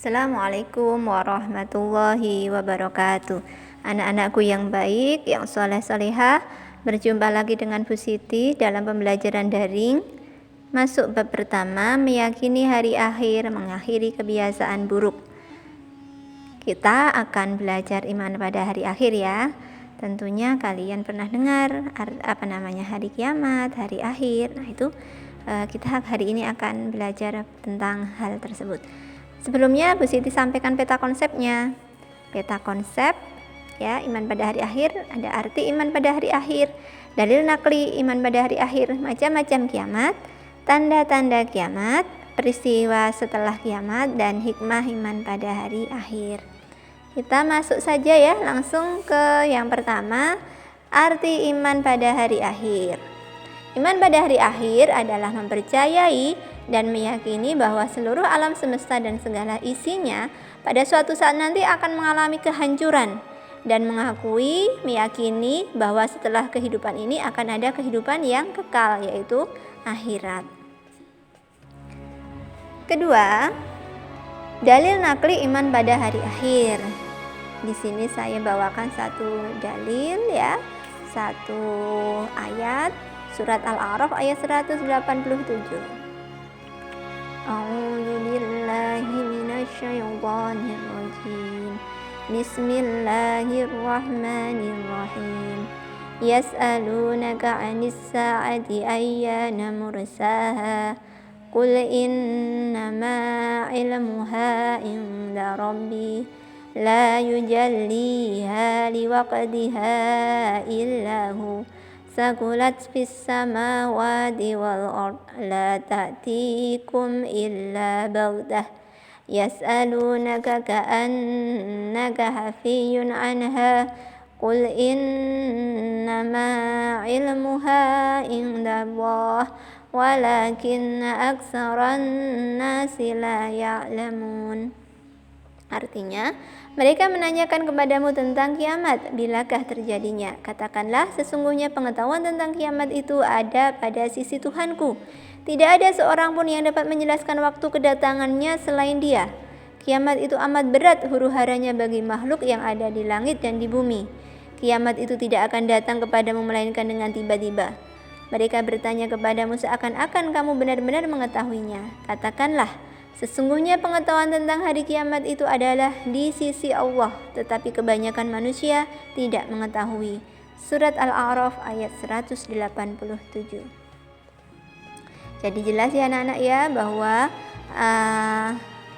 Assalamualaikum warahmatullahi wabarakatuh. Anak-anakku yang baik, yang soleh-solehah, berjumpa lagi dengan Bu Siti dalam pembelajaran daring. Masuk bab pertama, meyakini hari akhir, mengakhiri kebiasaan buruk. Kita akan belajar iman pada hari akhir ya. Tentunya kalian pernah dengar hari kiamat, hari akhir. Nah itu kita hari ini akan belajar tentang hal tersebut. Sebelumnya Bu Siti sampaikan peta konsepnya. Peta konsep ya, iman pada hari akhir, ada arti iman pada hari akhir, dalil nakli iman pada hari akhir, macam-macam kiamat, tanda-tanda kiamat, peristiwa setelah kiamat, dan hikmah iman pada hari akhir. Kita masuk saja ya, langsung ke yang pertama, arti iman pada hari akhir. Iman pada hari akhir adalah mempercayai dan meyakini bahwa seluruh alam semesta dan segala isinya pada suatu saat nanti akan mengalami kehancuran, dan meyakini bahwa setelah kehidupan ini akan ada kehidupan yang kekal, yaitu akhirat. Kedua, dalil nakli iman pada hari akhir. Di sini saya bawakan satu dalil ya, satu ayat, surat Al-A'raf ayat 187. A'udzu billahi minasyaitonir rajim. Bismillahirrahmanirrahim. Yas'alunaka 'anis sa'ati ayyana mursaha. Qul innama 'ilmuha 'inda rabbi la yujalliha liwaqtiha illa hu. Saqulat fis samawati wal ard la ta'tikum illa baghtah yas'alunaka ka'annaka hafiyyun anha qul innama ilmuha indallah walakinna aktsaran nasi la ya'lamun. Artinya, mereka menanyakan kepadamu tentang kiamat, bilakah terjadinya? Katakanlah, sesungguhnya pengetahuan tentang kiamat itu ada pada sisi Tuhanku. Tidak ada seorang pun yang dapat menjelaskan waktu kedatangannya selain Dia. Kiamat itu amat berat huru-haranya bagi makhluk yang ada di langit dan di bumi. Kiamat itu tidak akan datang kepadamu melainkan dengan tiba-tiba. Mereka bertanya kepadamu seakan-akan kamu benar-benar mengetahuinya. Katakanlah, sesungguhnya pengetahuan tentang hari kiamat itu adalah di sisi Allah, tetapi kebanyakan manusia tidak mengetahui. Surat Al-A'raf ayat 187. Jadi jelas ya anak-anak ya, bahwa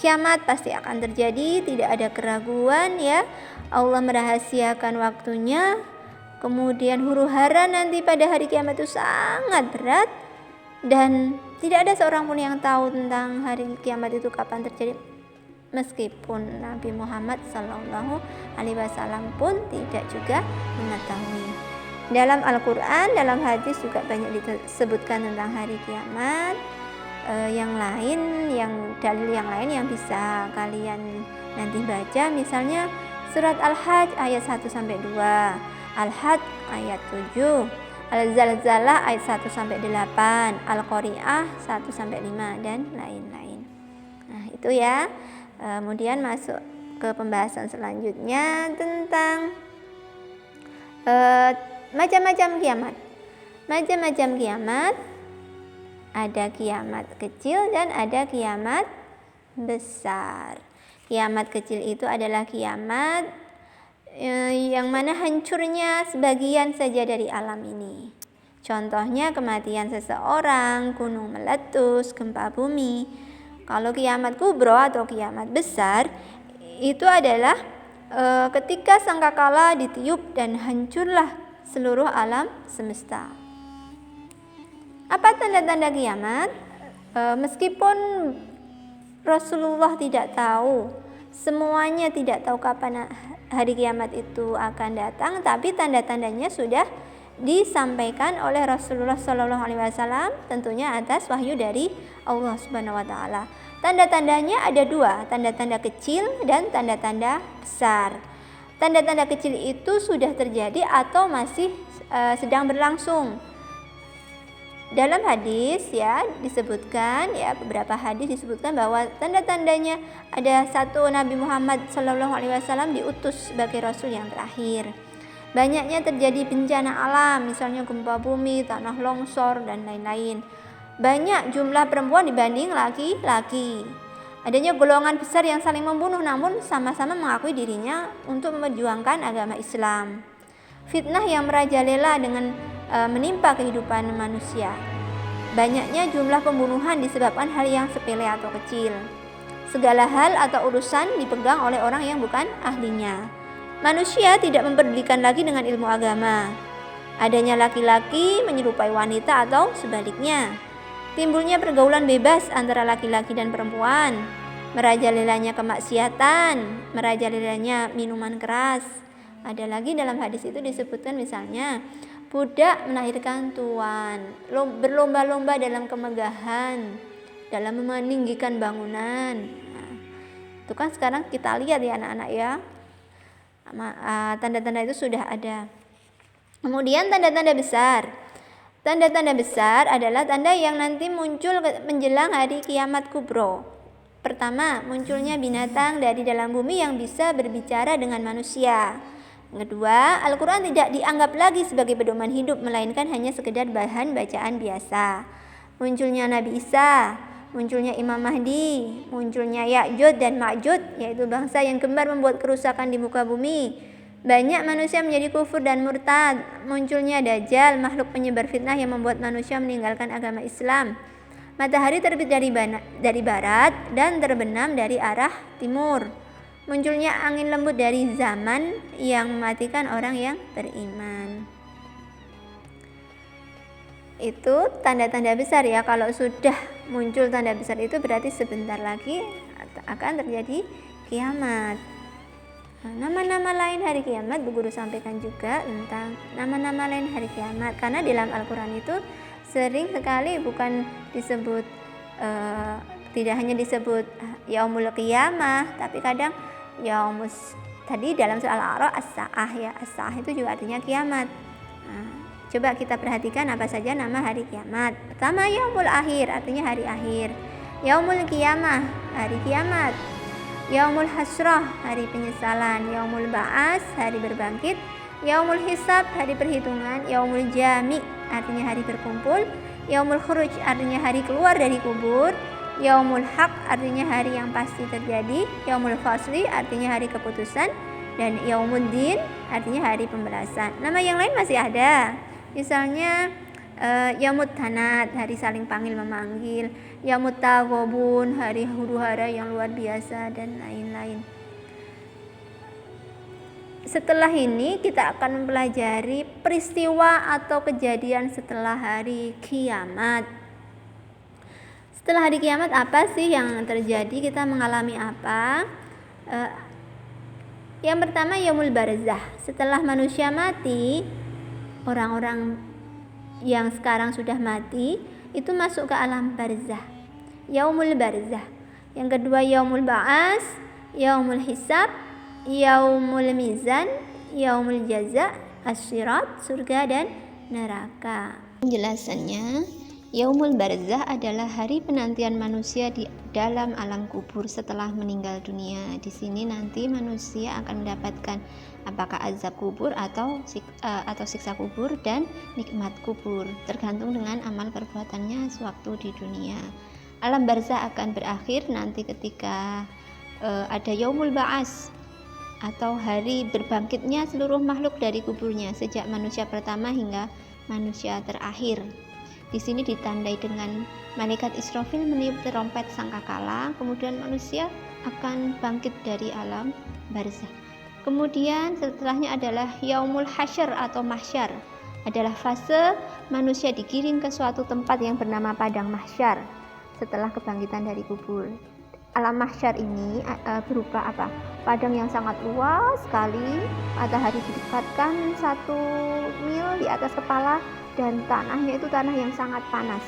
kiamat pasti akan terjadi, tidak ada keraguan ya. Allah merahasiakan waktunya, kemudian huru-hara nanti pada hari kiamat itu sangat berat, dan tidak ada seorang pun yang tahu tentang hari kiamat itu kapan terjadi, meskipun Nabi Muhammad Sallallahu Alaihi Wasallam pun tidak juga mengetahui. Dalam Al-Quran, dalam hadis juga banyak disebutkan tentang hari kiamat. Dalil yang lain yang bisa kalian nanti baca, misalnya surat Al-Hajj ayat 1-2, Al-Hajj ayat 7, Al-Zalzalah ayat 1-8, Al-Qari'ah 1-5, dan lain-lain. Nah itu ya. Kemudian masuk ke pembahasan selanjutnya tentang macam-macam kiamat. Macam-macam kiamat, ada kiamat kecil dan ada kiamat besar. Kiamat kecil itu adalah kiamat yang mana hancurnya sebagian saja dari alam ini. Contohnya kematian seseorang, gunung meletus, gempa bumi. Kalau kiamat kubro atau kiamat besar itu adalah ketika sangkakala ditiup dan hancurlah seluruh alam semesta. Apa tanda-tanda kiamat? Meskipun Rasulullah tidak tahu, semuanya tidak tahu kapan hari kiamat itu akan datang, tapi tanda-tandanya sudah disampaikan oleh Rasulullah Shallallahu Alaihi Wasallam, tentunya atas wahyu dari Allah Subhanahu Wa Taala. Tanda-tandanya ada dua, tanda-tanda kecil dan tanda-tanda besar. Tanda-tanda kecil itu sudah terjadi atau masih sedang berlangsung. Dalam hadis ya disebutkan ya, beberapa hadis disebutkan bahwa tanda-tandanya ada satu Nabi Muhammad SAW diutus sebagai Rasul yang terakhir. Banyaknya terjadi bencana alam, misalnya gempa bumi, tanah longsor, dan lain-lain. Banyak jumlah perempuan dibanding laki-laki. Adanya golongan besar yang saling membunuh namun sama-sama mengakui dirinya untuk memperjuangkan agama Islam. Fitnah yang merajalela dengan menimpa kehidupan manusia. Banyaknya jumlah pembunuhan disebabkan hal yang sepele atau kecil. Segala hal atau urusan dipegang oleh orang yang bukan ahlinya. Manusia tidak mempedulikan lagi dengan ilmu agama. Adanya laki-laki menyerupai wanita atau sebaliknya. Timbulnya pergaulan bebas antara laki-laki dan perempuan. Merajalelanya kemaksiatan, merajalelanya minuman keras. Ada lagi dalam hadis itu disebutkan misalnya budak melahirkan tuan, berlomba-lomba dalam kemegahan, dalam meninggikan bangunan. Nah, itu kan sekarang kita lihat ya anak-anak ya, tanda-tanda itu sudah ada. Kemudian tanda-tanda besar. Tanda-tanda besar adalah tanda yang nanti muncul menjelang hari kiamat kubro. Pertama, munculnya binatang dari dalam bumi yang bisa berbicara dengan manusia. Kedua, Al-Quran tidak dianggap lagi sebagai pedoman hidup, melainkan hanya sekedar bahan bacaan biasa. Munculnya Nabi Isa, munculnya Imam Mahdi, munculnya Ya'jud dan Ma'jud, yaitu bangsa yang gemar membuat kerusakan di muka bumi. Banyak manusia menjadi kufur dan murtad. Munculnya Dajjal, makhluk penyebar fitnah yang membuat manusia meninggalkan agama Islam. Matahari terbit dari barat dan terbenam dari arah timur. Munculnya angin lembut dari zaman yang mematikan orang yang beriman. Itu tanda-tanda besar ya. Kalau sudah muncul tanda besar itu berarti sebentar lagi akan terjadi kiamat. Nama-nama lain hari kiamat Bu Guru sampaikan juga tentang nama-nama lain hari kiamat. Karena di dalam Al-Quran itu sering sekali bukan disebut tidak hanya disebut yaumul qiyamah, tapi kadang yaumus, tadi dalam soal Al-A'raf as-sa'ah ya, as-sa'ah itu juga artinya kiamat. Nah, coba kita perhatikan apa saja nama hari kiamat. Pertama, yaumul akhir artinya hari akhir. Yaumul qiyamah hari kiamat. Yaumul hasrah hari penyesalan. Yaumul ba'as hari berbangkit. Yaumul hisab hari perhitungan. Yaumul jami artinya hari berkumpul. Yaumul khuruj artinya hari keluar dari kubur. Yaumul haq artinya hari yang pasti terjadi. Yaumul fasli artinya hari keputusan. Dan yaumuddin artinya hari pembalasan. Nama yang lain masih ada. Misalnya yaumut tanat hari saling panggil memanggil. Yaumut taghabun hari huru-hara yang luar biasa dan lain-lain. Setelah ini kita akan mempelajari peristiwa atau kejadian setelah hari kiamat. Setelah hari kiamat apa sih yang terjadi? Kita mengalami apa? Yang pertama yaumul barzah. Setelah manusia mati, orang-orang yang sekarang sudah mati itu masuk ke alam barzah. Yaumul barzah. Yang kedua yaumul ba'as, yaumul hisab, yaumul mizan, yaumul jaza, asyirat, surga dan neraka. Penjelasannya, yaumul barzah adalah hari penantian manusia di dalam alam kubur setelah meninggal dunia. Di sini nanti manusia akan mendapatkan apakah azab kubur atau siksa kubur dan nikmat kubur, tergantung dengan amal perbuatannya sewaktu di dunia. Alam barzah akan berakhir nanti ketika ada yaumul ba'as atau hari berbangkitnya seluruh makhluk dari kuburnya sejak manusia pertama hingga manusia terakhir. Di sini ditandai dengan malaikat Israfil meniup terompet sangkakala, kemudian manusia akan bangkit dari alam barzah. Kemudian setelahnya adalah yaumul hasyr atau mahsyar, adalah fase manusia digiring ke suatu tempat yang bernama padang mahsyar setelah kebangkitan dari kubur. Alam mahsyar ini berupa apa? Padang yang sangat luas sekali, matahari didekatkan 1 mil di atas kepala, dan tanahnya itu tanah yang sangat panas.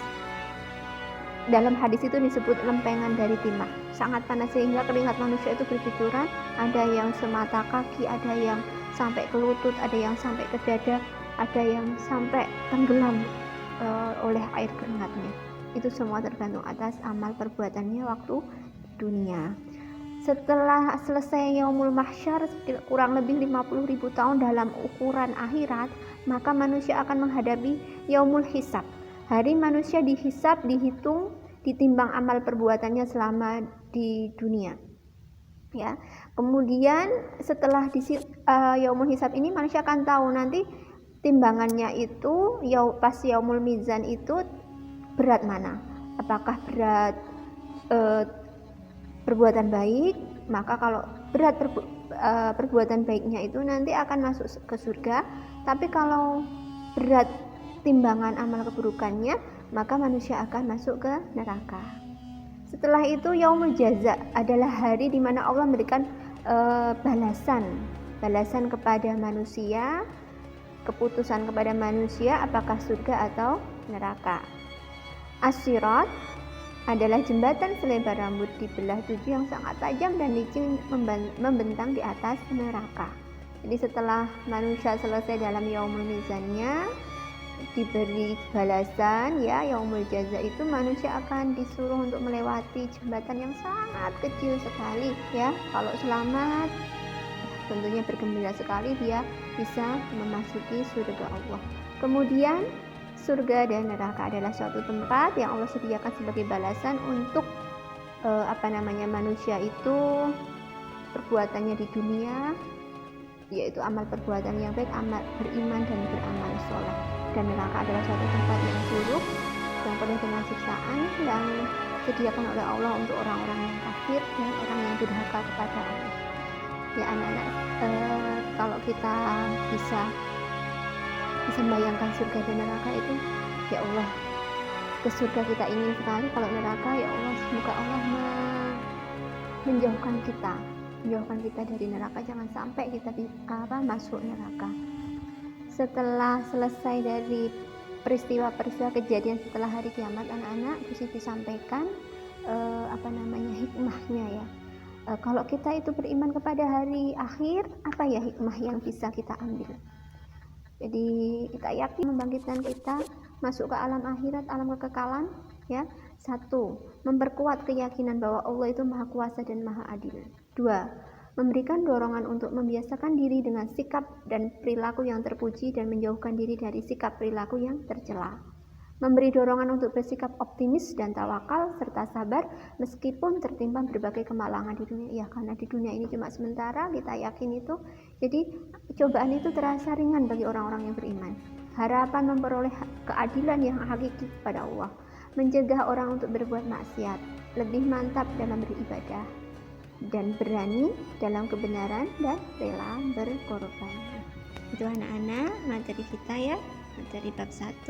Dalam hadis itu disebut lempengan dari timah, sangat panas sehingga keringat manusia itu bercucuran, ada yang semata kaki, ada yang sampai ke lutut, ada yang sampai ke dada, ada yang sampai tenggelam. oleh air keringatnya. Itu semua tergantung atas amal perbuatannya waktu dunia. Setelah selesai yaumul mahsyar kurang lebih 50.000 tahun dalam ukuran akhirat, maka manusia akan menghadapi yaumul hisab. Hari manusia dihisab, dihitung, ditimbang amal perbuatannya selama di dunia. Ya. Kemudian setelah yaumul hisab ini manusia akan tahu nanti timbangannya itu pas yaumul mizan itu berat mana. Apakah berat perbuatan baik, maka kalau berat perbuatan baiknya itu nanti akan masuk ke surga, tapi kalau berat timbangan amal keburukannya, maka manusia akan masuk ke neraka. Setelah itu yaumul jaza adalah hari di mana Allah memberikan balasan kepada manusia, keputusan kepada manusia apakah surga atau neraka. As-sirat adalah jembatan selebar rambut dibelah 7 yang sangat tajam dan licin membentang di atas neraka. Jadi setelah manusia selesai dalam yaumul mizannya, diberi balasan ya, yaumul jaza itu manusia akan disuruh untuk melewati jembatan yang sangat kecil sekali ya. Kalau selamat tentunya bergembira sekali, dia bisa memasuki surga Allah. Kemudian surga dan neraka adalah suatu tempat yang Allah sediakan sebagai balasan untuk manusia itu perbuatannya di dunia, yaitu amal perbuatan yang baik, amal beriman dan beramal soleh. Dan neraka adalah suatu tempat yang buruk, yang penuh dengan siksaan, yang disediakan oleh Allah untuk orang-orang yang kafir dan orang yang durhaka kepada Allah. Ya anak-anak, kalau kita bisa membayangkan surga dan neraka itu, ya Allah, ke surga kita ingin sekali, kalau neraka ya Allah semoga Allah menjauhkan kita dari neraka, jangan sampai kita masuk neraka. Setelah selesai dari peristiwa-peristiwa kejadian setelah hari kiamat, anak-anak bisa disampaikan hikmahnya ya. Kalau kita itu beriman kepada hari akhir, apa ya hikmah yang bisa kita ambil? Jadi kita yakin membangkitkan kita masuk ke alam akhirat, alam kekekalan ya. 1. Memperkuat keyakinan bahwa Allah itu Maha Kuasa dan Maha Adil. 2. Memberikan dorongan untuk membiasakan diri dengan sikap dan perilaku yang terpuji dan menjauhkan diri dari sikap perilaku yang tercela. Memberi dorongan untuk bersikap optimis dan tawakal serta sabar meskipun tertimpa berbagai kemalangan di dunia. Ya, karena di dunia ini cuma sementara, kita yakin itu. Jadi cobaan itu terasa ringan bagi orang-orang yang beriman. Harapan memperoleh keadilan yang hakiki kepada Allah. Mencegah orang untuk berbuat maksiat. Lebih mantap dalam beribadah. Dan berani dalam kebenaran dan rela berkorban. Itu anak-anak materi kita ya, materi bab 1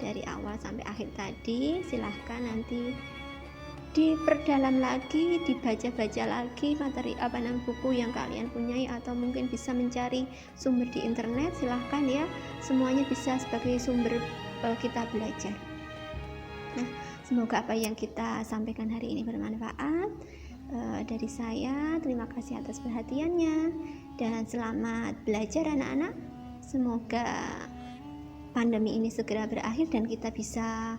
dari awal sampai akhir tadi. Silahkan nanti diperdalam lagi, dibaca-baca lagi materi buku yang kalian punyai, atau mungkin bisa mencari sumber di internet, silahkan ya, semuanya bisa sebagai sumber kita belajar. Nah, semoga apa yang kita sampaikan hari ini bermanfaat. Dari saya terima kasih atas perhatiannya dan selamat belajar anak-anak. Semoga pandemi ini segera berakhir dan kita bisa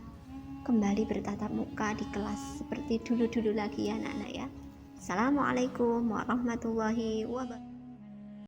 kembali bertatap muka di kelas seperti dulu-dulu lagi ya anak-anak ya. Assalamualaikum warahmatullahi wabarakatuh.